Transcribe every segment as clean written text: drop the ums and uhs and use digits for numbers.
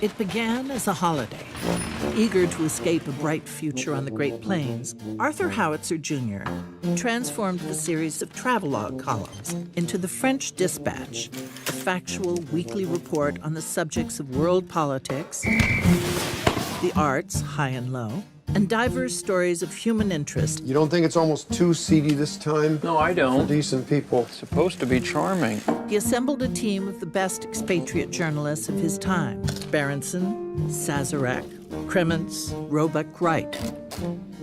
It began as a holiday. Eager to escape a bright future on the Great Plains, Arthur Howitzer Jr. transformed the series of travelogue columns into the French Dispatch, a factual weekly report on the subjects of world politics, the arts, high and low, and diverse stories of human interest. You don't think it's almost too seedy this time? No, I don't. For decent people. It's supposed to be charming. He assembled a team of the best expatriate journalists of his time: Berenson, Sazerac, Kremens, Roebuck Wright.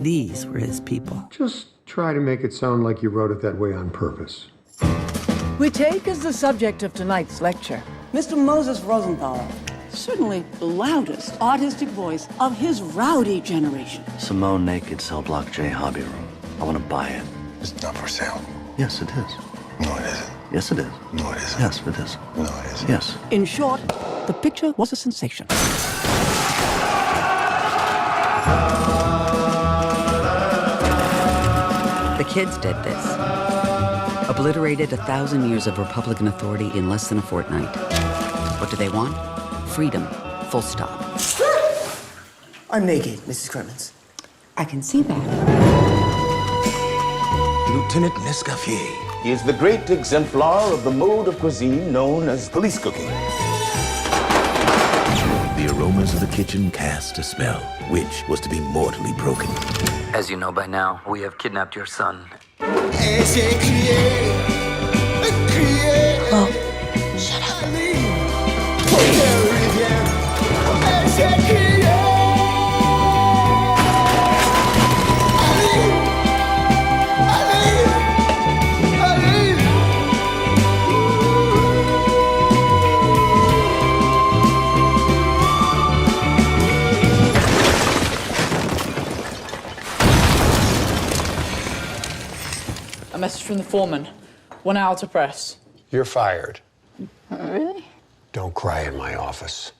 These were his people. Just try to make it sound like you wrote it that way on purpose. We take as the subject of tonight's lecture Mr. Moses Rosenthaler, certainly the loudest artistic voice of his rowdy generation. Simone Naked Cell Block J Hobby Room. I want to buy it. It's not for sale. Yes, it is. No, it isn't. Yes, it is. No, it isn't. Yes, it is. No, it isn't. Yes. In short, the picture was a sensation. The kids did this. Obliterated 1,000 years of Republican authority in less than a fortnight. What do they want? Freedom. Full stop. I'm naked, Mrs. Kremens. I can see that. Lieutenant Nescaffier. He is the great exemplar of the mode of cuisine known as police cooking. The aromas of the kitchen cast a spell, which was to be mortally broken. As you know by now, we have kidnapped your son. Oh, shut up. A message from the foreman. 1 hour to press. You're fired. Really? Don't cry in my office.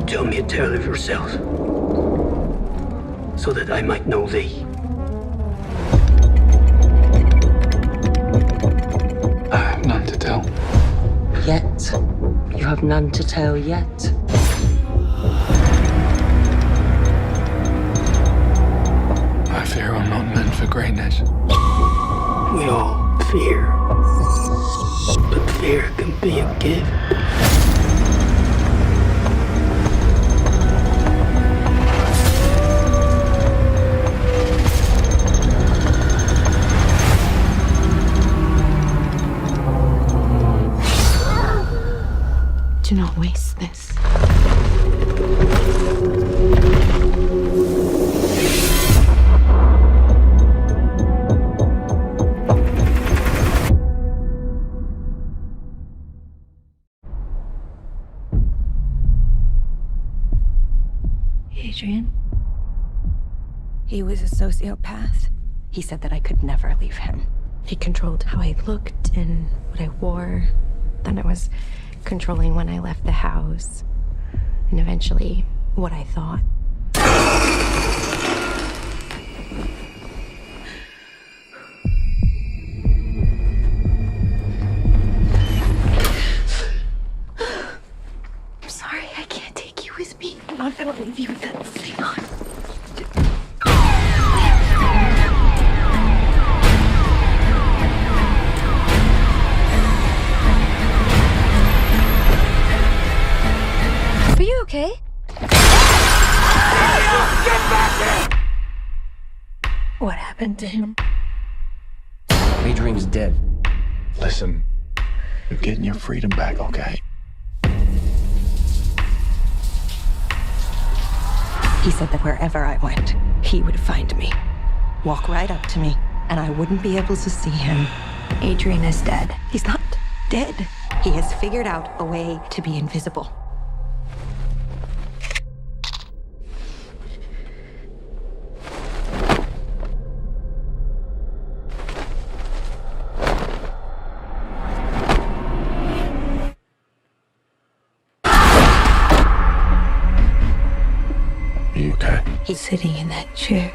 Tell me a tale of yourself, so that I might know thee. I have none to tell. Yet. You have none to tell yet. I fear I'm not meant for greatness. We all fear, but fear can be a gift. Do not waste this. Adrian. He was a sociopath. He said that I could never leave him. He controlled how I looked and what I wore. Then it was controlling when I left the house, and eventually what I thought. I'm sorry, I can't take you with me. I'm not gonna leave you with that thing on. Are you okay? What happened to him? Adrian's dead. Listen, you're getting your freedom back, okay? He said that wherever I went, he would find me, walk right up to me, and I wouldn't be able to see him Adrian is dead. He's not dead. He has figured out a way to be invisible. Are you okay? He's sitting in that chair.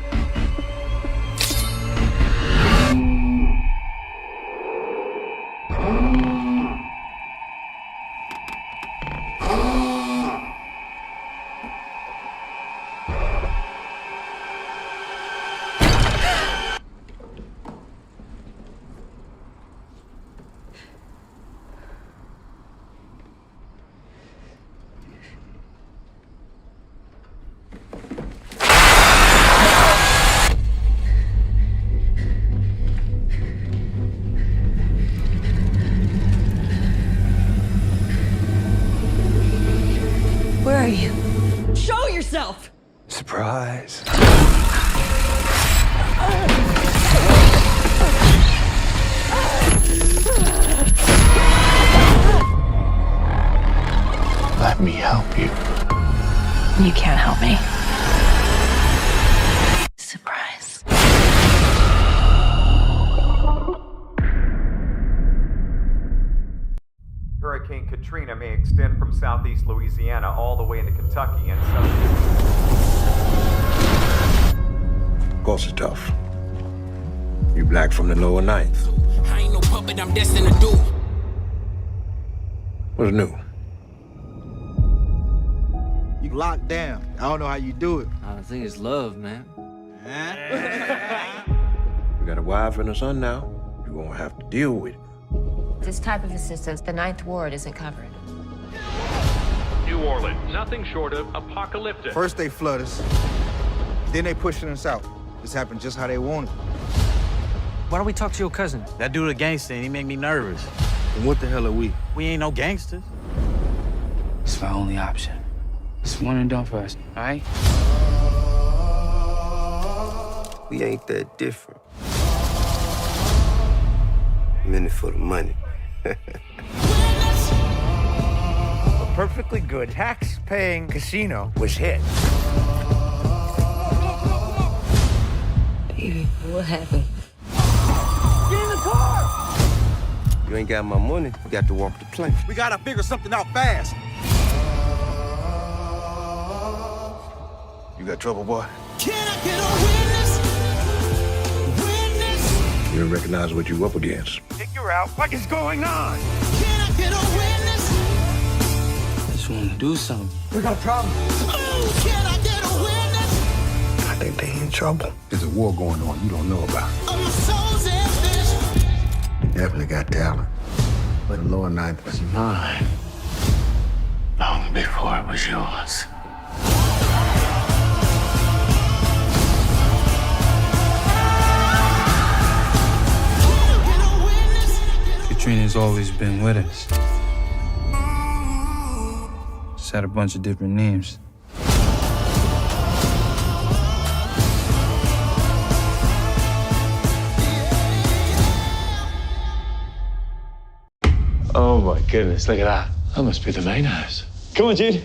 Where are you? Show yourself! Surprise. Let me help you. You can't help me. Surprise. Hurricane Katrina may extend from southeast Louisiana all the way into Kentucky and southern. Of course it's tough. You black from the lower ninth. I ain't no puppet, I'm destined to do. What's new? You locked down. I don't know how you do it. I think it's love, man. You got a wife and a son now. You're gonna have to deal with it. This type of assistance, the Ninth Ward isn't covered. New Orleans, nothing short of apocalyptic. First they flood us, then they pushing us out. This happened just how they wanted. Why don't we talk to your cousin? That dude a gangster and he make me nervous. And what the hell are we? We ain't no gangsters. It's my only option. It's one and done for us, all right? We ain't that different. I'm in it for the money. A perfectly good tax-paying casino was hit. Baby, what happened? Get in the car! You ain't got my money, you got to walk the plank. We gotta figure something out fast. You got trouble, boy? Can I get a witness? Witness? You don't recognize what you up against. Figure out what is going on. Can I get a witness? I just want to do something. We got a problem. Oh, can I get a witness? I think they in trouble. There's a war going on you don't know about. Oh, my soul's ambition. You definitely got talent. But the lower ninth was Mine. Long before it was yours. Katrina's always been with us. Just had a bunch of different names. Oh my goodness, look at that. That must be the main house. Come on, Jude.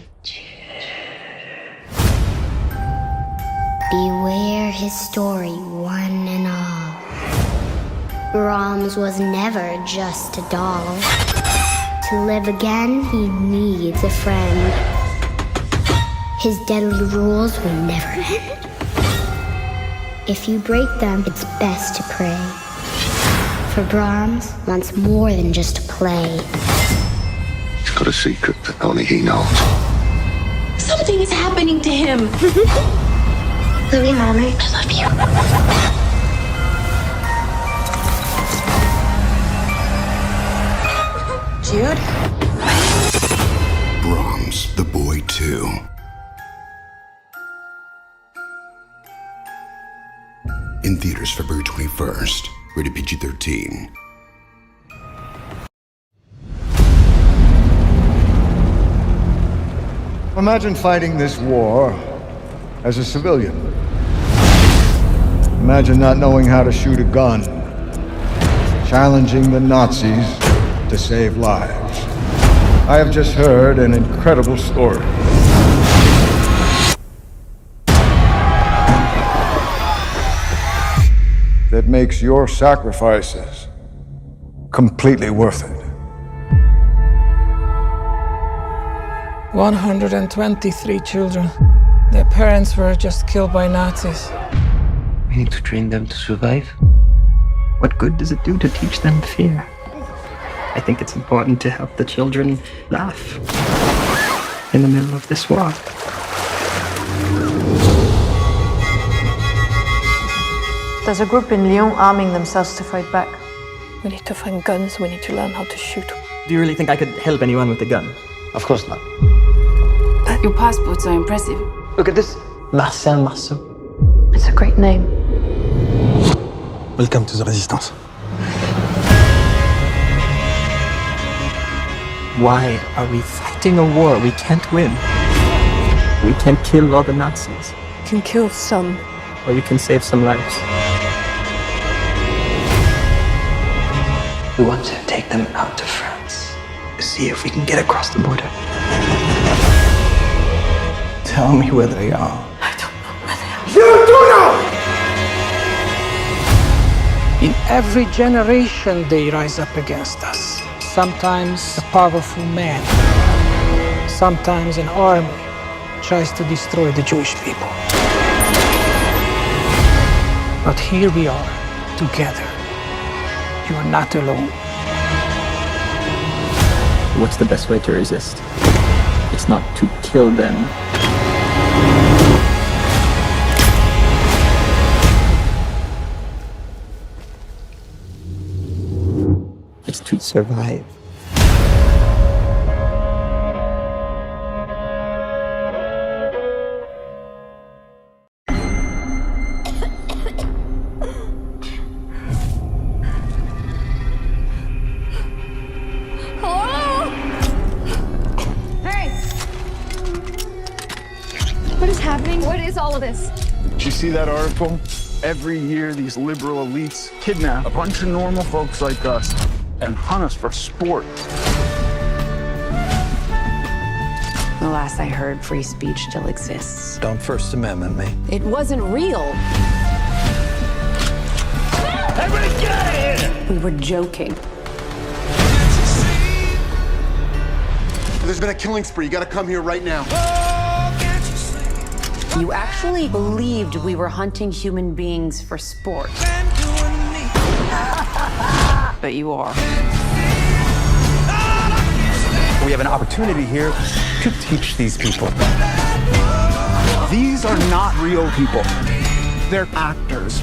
Beware his story, one and all. Brahms was never just a doll. To live again, he needs a friend. His deadly rules will never end. If you break them, it's best to pray. For Brahms wants more than just to play. He's got a secret that only he knows. Something is happening to him. Louis, Mommy, I love you. Jude? Brahms, the boy too. In theaters February 21st. Rated PG-13. Imagine fighting this war as a civilian. Imagine not knowing how to shoot a gun, challenging the Nazis to save lives. I have just heard an incredible story. That makes your sacrifices completely worth it. 123 children. Their parents were just killed by Nazis. We need to train them to survive. What good does it do to teach them fear? I think it's important to help the children laugh in the middle of this war. There's a group in Lyon arming themselves to fight back. We need to find guns. We need to learn how to shoot. Do you really think I could help anyone with a gun? Of course not. Your passports are impressive. Look at this. Marcel Marceau. It's a great name. Welcome to the Resistance. Why are we fighting a war we can't win? We can't kill all the Nazis. We can kill some. Or we can save some lives. We want to take them out to France. See if we can get across the border. Tell me where they are. I don't know where they are. You do know! In every generation, they rise up against us. Sometimes a powerful man, sometimes an army tries to destroy the Jewish people. But here we are, together. You are not alone. What's the best way to resist? It's not to kill them. It's to survive. What is happening? What is all of this? Did you see that article? Every year, these liberal elites kidnap a bunch of normal folks like us and hunt us for sport. The last I heard, free speech still exists. Don't First Amendment me. It wasn't real. Everybody get out of here! We were joking. There's been a killing spree. You gotta come here right now. You actually believed we were hunting human beings for sport. But you are. We have an opportunity here to teach these people. These are not real people. They're actors.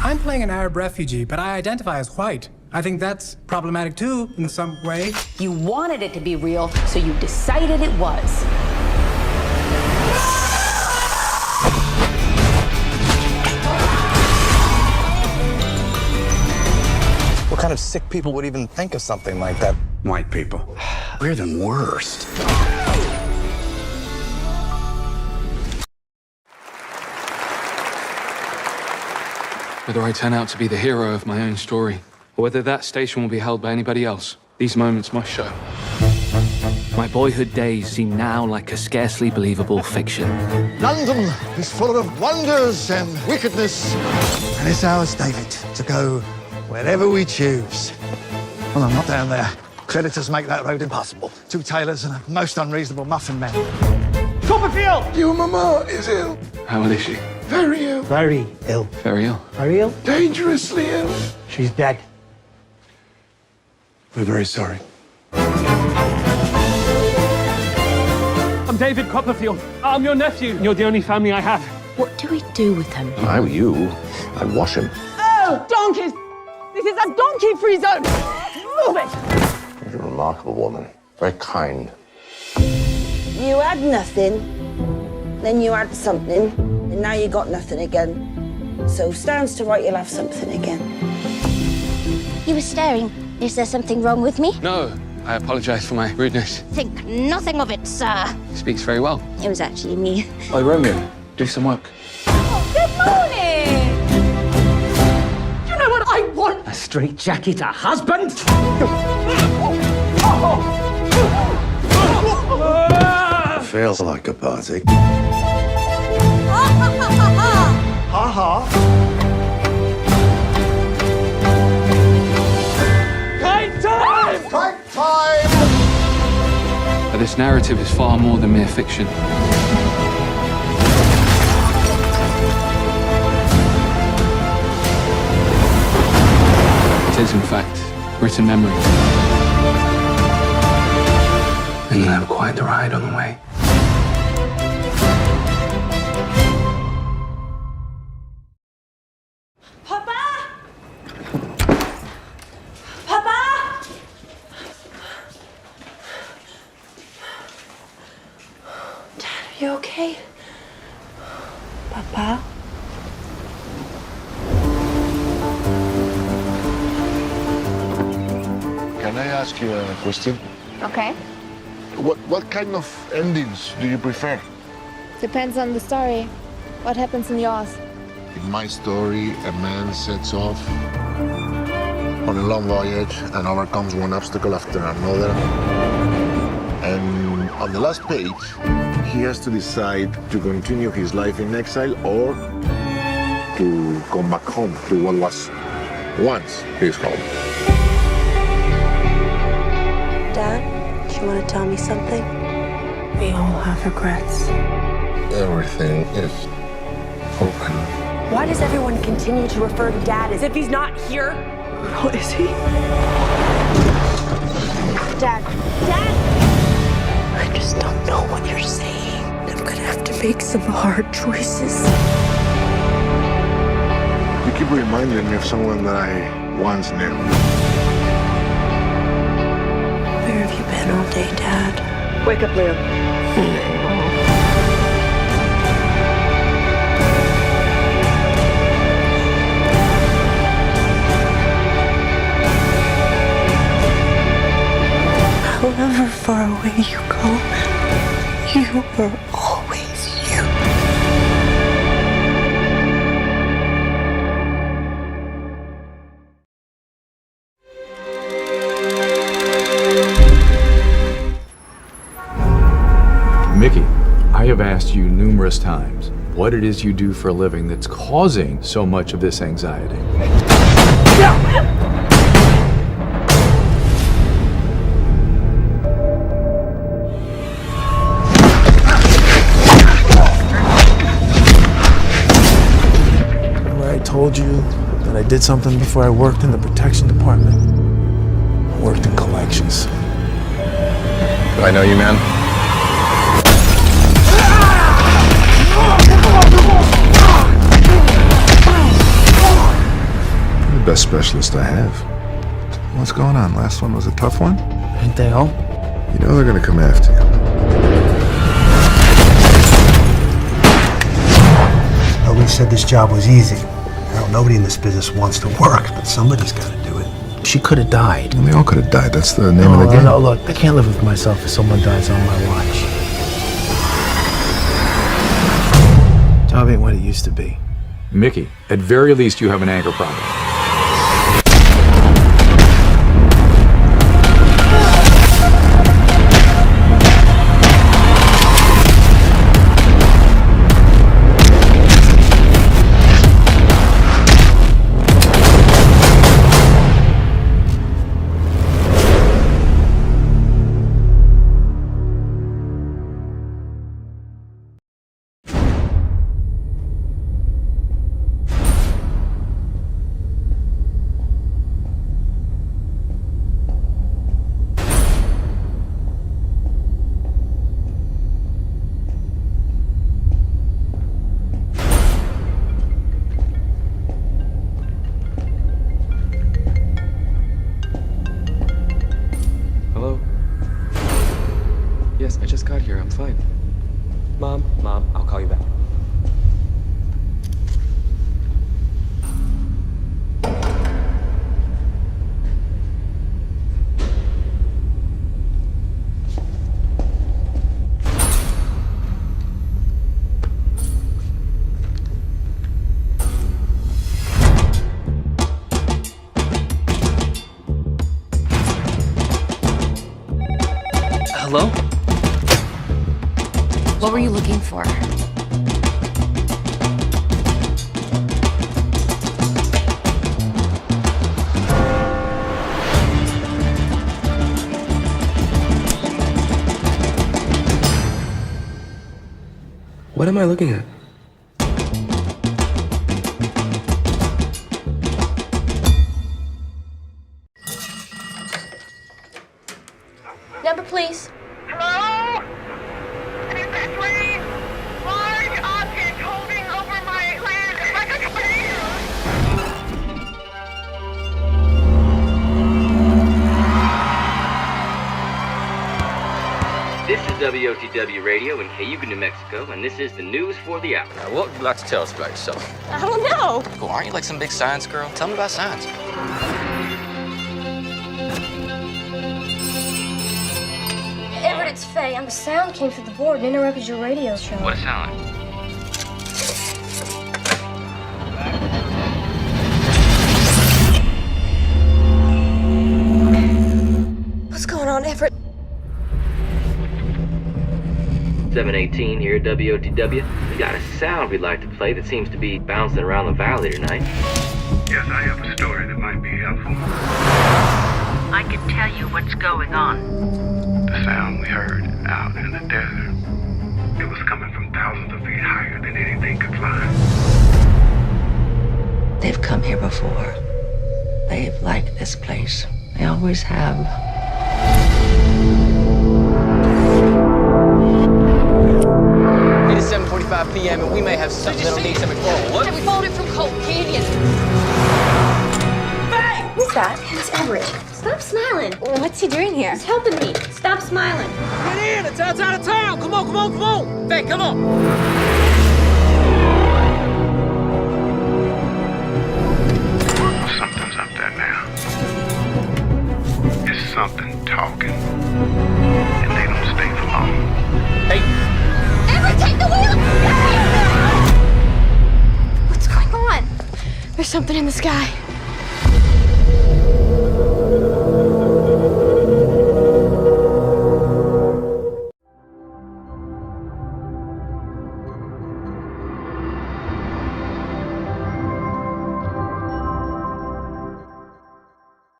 I'm playing an Arab refugee, but I identify as white. I think that's problematic too, in some way. You wanted it to be real, so you decided it was. What kind of sick people would even think of something like that? White people. We're the worst. Whether I turn out to be the hero of my own story, or whether that station will be held by anybody else, these moments must show. My boyhood days seem now like a scarcely believable fiction. London is full of wonders and wickedness. And it's ours, David, to go wherever we choose. Well, I'm not down there. Creditors make that road impossible. 2 tailors and a most unreasonable muffin man. Copperfield! Your mama is ill. How old is she? Very ill. Very ill. Very ill. Very ill? Dangerously ill. She's dead. We're very sorry. I'm David Copperfield. I'm your nephew. You're the only family I have. What do we do with him? If I were you, I'd wash him. Oh, donkeys! This is a donkey-free zone! Move it! You're a remarkable woman. Very kind. You had nothing, then you had something, and now you got nothing again. So stands to right you'll have something again. You were staring. Is there something wrong with me? No, I apologize for my rudeness. Think nothing of it, sir. He speaks very well. It was actually me. Oh, Romeo, do some work. Good morning! Do you know straitjacket a husband? Feels like a party. Ha ha. Kite time! Kite time! But this narrative is far more than mere fiction. It is, in fact, written memory. And you'll have quite the ride on the way. Are you okay? Papa? Can I ask you a question? Okay. What kind of endings do you prefer? Depends on the story. What happens in yours? In my story, a man sets off on a long voyage and overcomes one obstacle after another. And on the last page, he has to decide to continue his life in exile or to come back home to what was once his home. Dad, do you want to tell me something? We all have regrets. Everything is open. Why does everyone continue to refer to Dad as if he's not here? Who is he? Dad. Dad! I just don't know what you're saying. I'm gonna have to make some hard choices. You keep reminding me of someone that I once knew. Where have you been all day, Dad? Wake up, Leo. However far away you go, you were always you. Mickey, I have asked you numerous times what it is you do for a living that's causing so much of this anxiety. I told you that I did something before I worked in the protection department. I worked in collections. Do I know you, man? You're the best specialist I have. What's going on? Last one was a tough one? Ain't they all? You know they're gonna come after you. Nobody said this job was easy. Nobody in this business wants to work, but somebody's got to do it. She could have died. And they all could have died. That's the name of the game. No, look, I can't live with myself if someone dies on my watch. Job ain't what it used to be. Mickey, at very least you have an anger problem. Yes, I just got here. I'm fine. Mom, I'll call you back. Hello? What were you looking for? What am I looking at? Number, please. Hello? Is this Lee? Large object holding over my land like a This is WOTW Radio in Cayuga, New Mexico, and this is the news for the hour. Now, what would you like to tell us about yourself? I don't know. Cool, aren't you like some big science girl? Tell me about science. Everett, it's Faye. The sound came through the board and interrupted your radio show. What it sound like? What's going on, Everett? 718 here at WOTW. We got a sound we'd like to play that seems to be bouncing around the valley tonight. Yes, I have a story that might be helpful. I can tell you what's going on. The sound we heard out in the desert, it was coming from thousands of feet higher than anything could fly. They've come here before. They've liked this place. They always have. It is 7:45 p.m. and we may have something that'll need some informal. What? We followed it from Colt Canyon. Faye! Who's that? It's Everett. Stop smiling. What's he doing here? He's helping me. Stop smiling. Get in! It's outside of town! Come on, come on, come on! Faye, come on! Something's up there now. It's something talking. And they don't stay for long. Hey! Everett, take the wheel! What's going on? There's something in the sky.